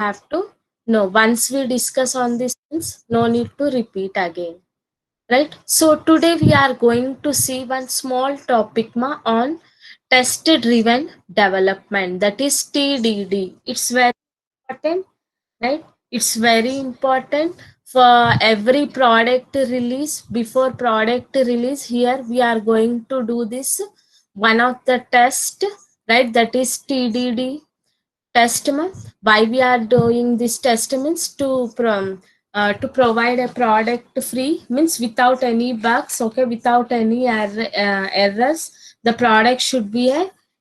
have to know. Once we discuss on these things, no need to repeat again. Right? So today we are going to see one small topic on test driven development, that is TDD. It's very important, right? It's very important for every product release. Before product release, here we are going to do this one of the test, right? That is TDD testament. Why we are doing this testaments to provide a product free, means without any bugs, okay, without any errors. The product should be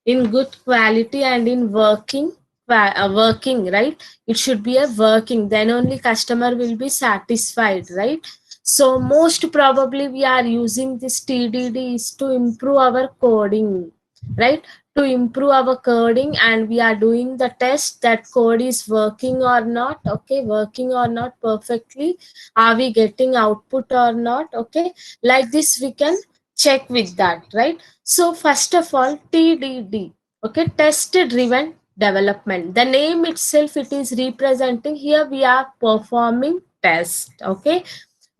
in good quality and in working, right? It should be a working, then only customer will be satisfied, right? So most probably we are using this TDD is to improve our coding, right? To improve our coding, and we are doing the test that code is working or not, okay, working or not perfectly, are we getting output or not, okay, like this we can check with that, right? So first of all, TDD, okay, test driven development, the name itself, it is representing, here we are performing test, okay,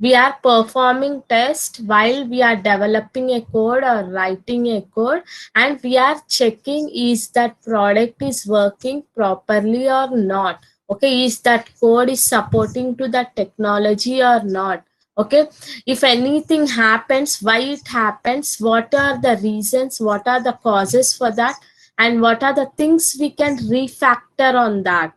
we are performing test while we are developing a code or writing a code, and we are checking is that product is working properly or not, okay, is that code is supporting to the technology or not, okay, if anything happens, why it happens, what are the reasons, what are the causes for that, and what are the things we can refactor on that,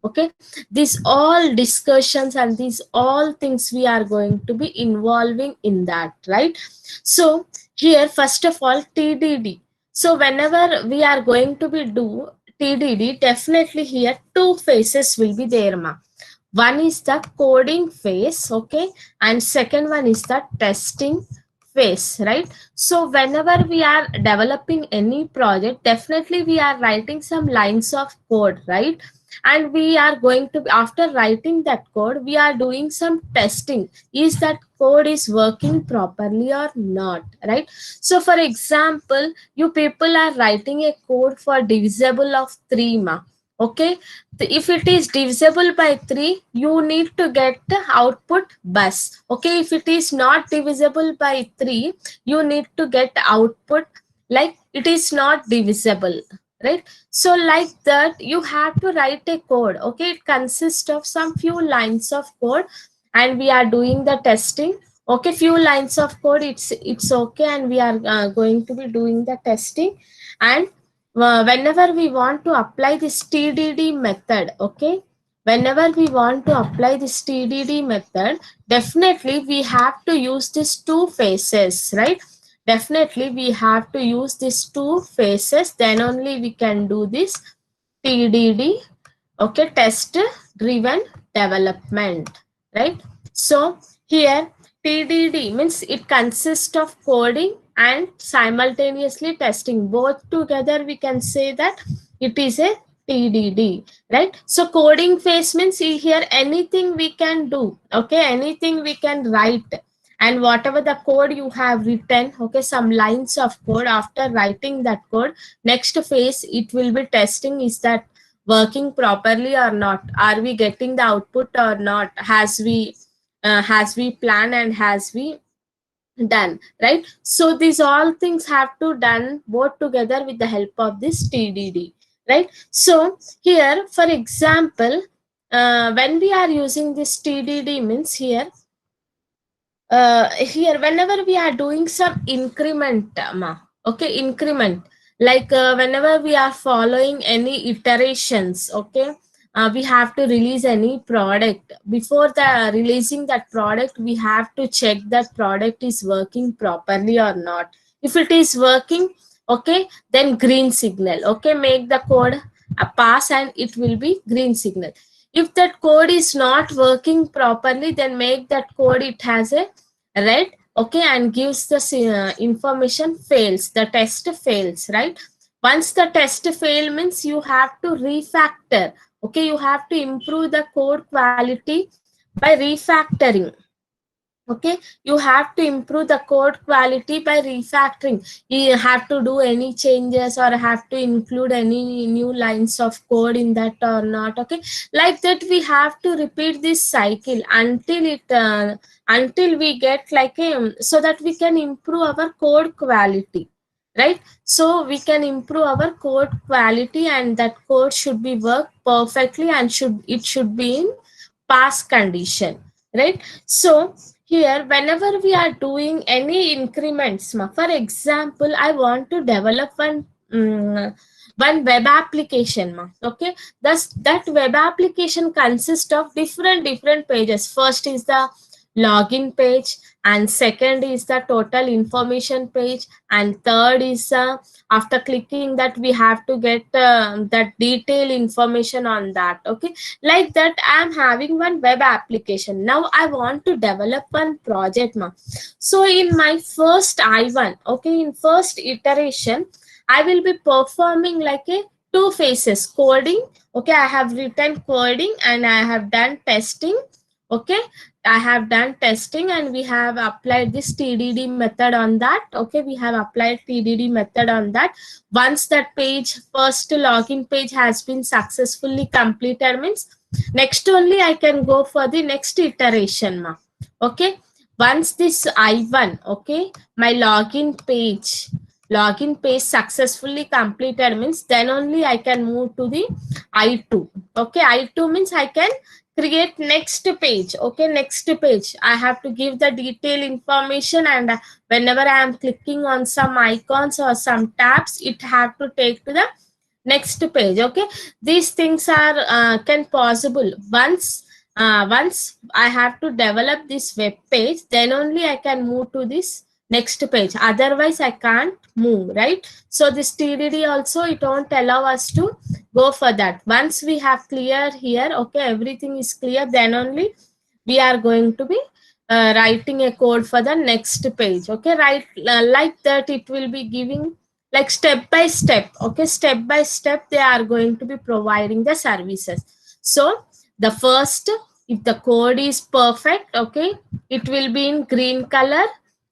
okay. These all discussions and these all things we are going to be involving in that, right? So here first of all, TDD. So whenever we are going to be do TDD, definitely here two phases will be there, ma. One is the coding phase, okay, and second one is the testing phase, right? So whenever we are developing any project, definitely we are writing some lines of code, right? And we are going to, after writing that code, we are doing some testing, is that code is working properly or not, right? So for example, you people are writing a code for divisible of 3, ma, okay. If it is divisible by 3, you need to get the output bus, okay. If it is not divisible by 3, you need to get output like it is not divisible, right? So like that you have to write a code, okay, it consists of some few lines of code, and we are doing the testing, okay, few lines of code, it's okay, and we are going to be doing the testing. And whenever we want to apply this TDD method, okay, whenever we want to apply this TDD method, definitely we have to use these two phases, right? Definitely we have to use these two phases, then only we can do this TDD, okay, test driven development, right? So here TDD means it consists of coding and simultaneously testing, both together we can say that it is a TDD, right? So coding phase means here anything we can do, okay, anything we can write, and whatever the code you have written, okay, some lines of code, after writing that code, next phase it will be testing, is that working properly or not, are we getting the output or not, has we planned and has we done, right? So these all things have to done both together with the help of this TDD, right? So here for example, when we are using this TDD means here whenever we are doing some increment, okay, increment, like whenever we are following any iterations, okay, we have to release any product. Before the releasing that product, we have to check that product is working properly or not. If it is working, okay, then green signal, okay, make the code a pass and it will be green signal. If that code is not working properly, then make that code it has a red, okay, and gives the information fails, the test fails, right? Once the test fail means you have to refactor, okay, you have to improve the code quality by refactoring, Okay, you have to improve the code quality by refactoring. You have to do any changes or have to include any new lines of code in that or not. Okay, like that we have to repeat this cycle until it until we get like a, so that we can improve our code quality, right? So we can improve our code quality, and that code should be work perfectly, and should be in pass condition, right? So here, whenever we are doing any increments, for example, I want to develop one web application, okay? Thus, that web application consists of different pages. First is the login page, and second is the total information page, and third is after clicking that we have to get that detail information on that. Okay, like that I am having one web application. Now I want to develop one project, so in my first I1, okay, in first iteration I will be performing like a two phases coding. Okay, I have written coding and I have done testing. Okay, I have done testing and we have applied this TDD method on that. Okay, we have applied TDD method on that. Once that page, first login page has been successfully completed, means next only I can go for the next iteration, okay. Once this I1, okay, my login page successfully completed, means then only I can move to the I2. Okay, I2 means I can create next page. Okay, next page I have to give the detail information, and whenever I am clicking on some icons or some tabs, it have to take to the next page. Okay, these things are can possible once I have to develop this web page, then only I can move to this next page, otherwise I can't move, right? So this TDD also, it won't allow us to go for that. Once we have clear here, okay, everything is clear, then only we are going to be writing a code for the next page. Okay, right, like that it will be giving like step by step. Okay, step by step they are going to be providing the services. So the first, if the code is perfect, okay, it will be in green color,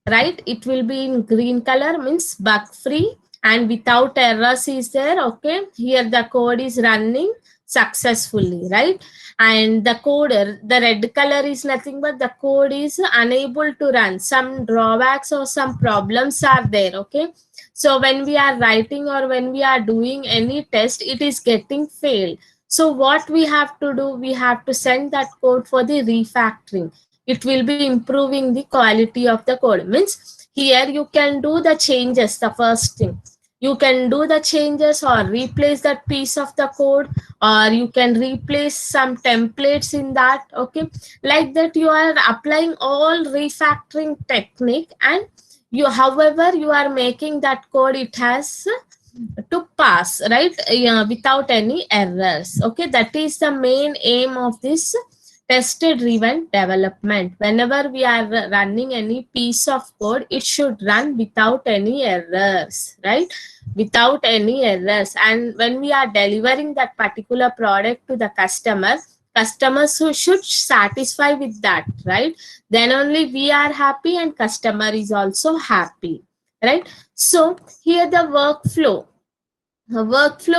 right? It will be in green color, means bug free and without errors is there. Okay, here the code is running successfully, right? And the code, the red color is nothing but the code is unable to run, some drawbacks or some problems are there. Okay, so when we are writing or when we are doing any test, it is getting failed. So what we have to do, we have to send that code for the refactoring. It will be improving the quality of the code. Means here you can do the changes. The first thing, you can do the changes or replace that piece of the code, or you can replace some templates in that. Okay, like that you are applying all refactoring technique, and you, however you are making that code, it has to pass, right? Yeah, without any errors. Okay, that is the main aim of this test driven development. Whenever we are running any piece of code, it should run without any errors, right? Without any errors. And when we are delivering that particular product to the customers who should satisfy with that, right? Then only we are happy and customer is also happy, right? So here the workflow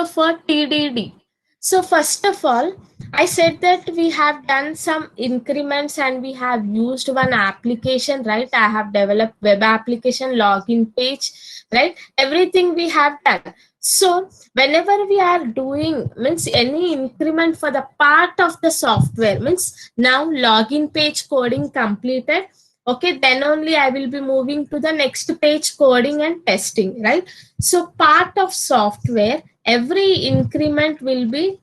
for TDD. So first of all, I said that we have done some increments and we have used one application, right? I have developed web application, login page, right? Everything we have done. So whenever we are doing, means any increment for the part of the software, means now login page coding completed. Okay, then only I will be moving to the next page coding and testing, right? So part of software, every increment will need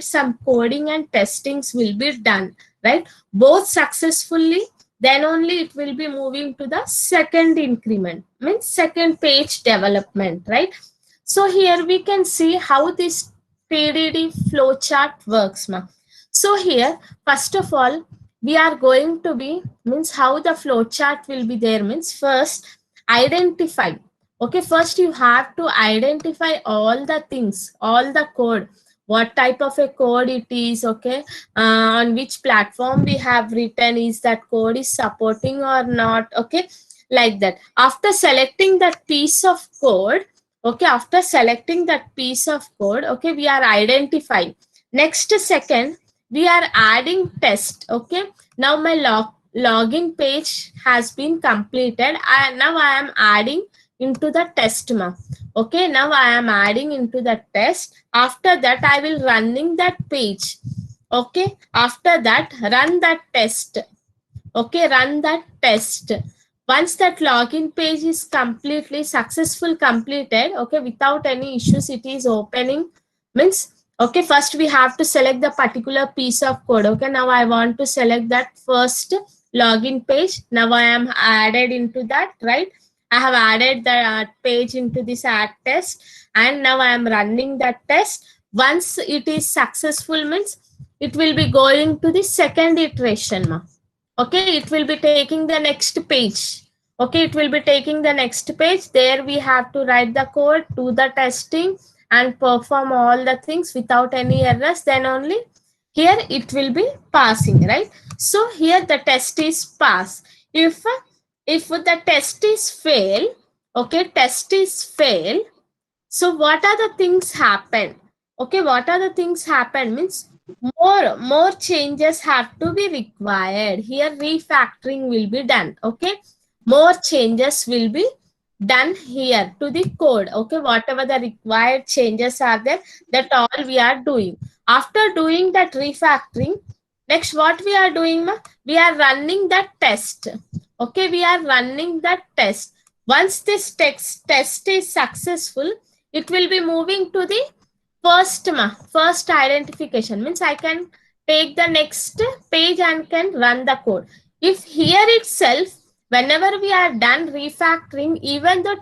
some coding and testings will be done, right? Both successfully, then only it will be moving to the second increment, means second page development, right? So here we can see how this TDD flowchart works, so here, first of all, we are going to be, means how the flowchart will be there, means first identify. Okay, first you have to identify all the things, all the code, what type of a code it is, okay, on which platform we have written, is that code is supporting or not, okay, like that. After selecting that piece of code, okay, after selecting that piece of code, okay, we are identifying. Next second, we are adding test, okay. Now my login page has been completed, and now I am adding into the test ma. Okay, now I am adding into the test. After that, I will running that page. Okay, after that, run that test. Okay, run that test. Once that login page is completely successful completed, okay, without any issues, it is opening. Means, okay, first we have to select the particular piece of code. Okay, now I want to select that first login page. Now I am added into that, right? I have added the page into this add test, and now I am running that test. Once it is successful, means it will be going to the second iteration. Okay, it will be taking the next page. Okay, it will be taking the next page. There we have to write the code, do the testing, and perform all the things without any errors. Then only here it will be passing, right? So here the test is pass. If the test is fail, okay, test is fail. So what are the things happen? Okay, what are the things happen means more changes have to be required. Here refactoring will be done. Okay, more changes will be done here to the code. Okay, whatever the required changes are there, that all we are doing. After doing that refactoring, next what we are doing, we are running that test. Okay, we are running that test. Once this test is successful, it will be moving to the first identification. Means I can take the next page and can run the code. If here itself, whenever we are done refactoring, even though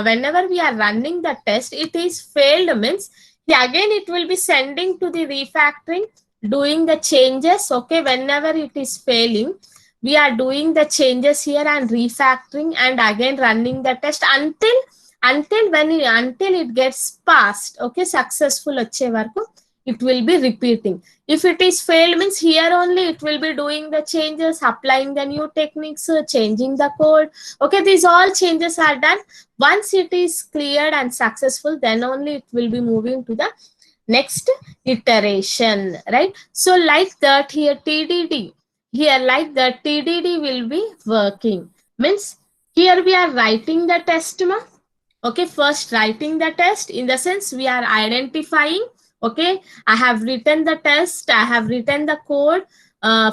whenever we are running the test, it is failed, means again it will be sending to the refactoring, doing the changes. Okay, whenever it is failing, we are doing the changes here and refactoring and again running the test until it gets passed. Okay, successful వచ్చే వరకు it will be repeating. If it is failed, means here only it will be doing the changes, applying the new techniques, changing the code. Okay, these all changes are done. Once it is cleared and successful, then only it will be moving to the next iteration, right? So like that, here TDD, here like that TDD will be working. Means here we are writing the test. Okay, first writing the test, in the sense we are identifying. Okay, I have written the test, I have written the code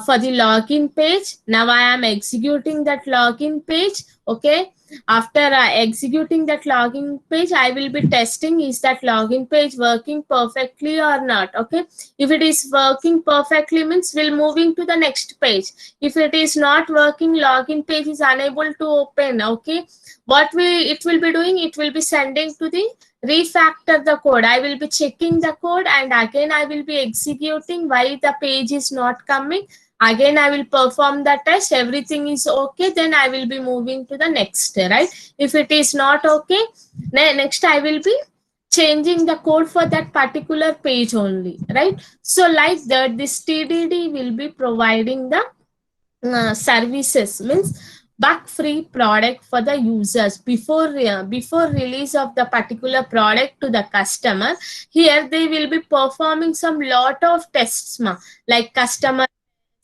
for the login page. Now I am executing that login page. Okay, after executing that login page, I will be testing, is that login page working perfectly or not. Okay, if it is working perfectly, means we'll moving to the next page. If it is not working, login page is unable to open. Okay, what it will be doing, it will be sending to the refactor the code. I will be checking the code and again I will be executing. Why the page is not coming, again I will perform the test. Everything is okay, then I will be moving to the next, right? If it is not okay, next I will be changing the code for that particular page only, right? So like that, this TDD will be providing the services, means bug free product for the users before release of the particular product to the customer. Here they will be performing some lot of tests, like customer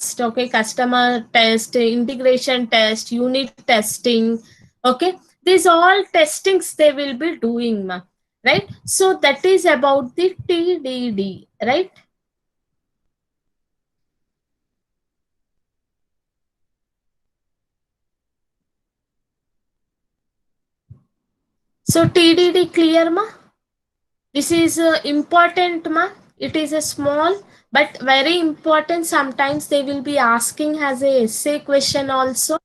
test, okay, customer test, integration test, unit testing. Okay, these all testings they will be doing, right? So that is about the TDD, right? So TDD clear, this is important, it is a small but very important. Sometimes they will be asking as a essay question also.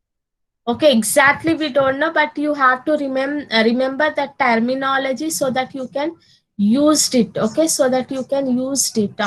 Okay, exactly we don't know, but you have to remember the terminology so that you can use it. Okay, so that you can use it.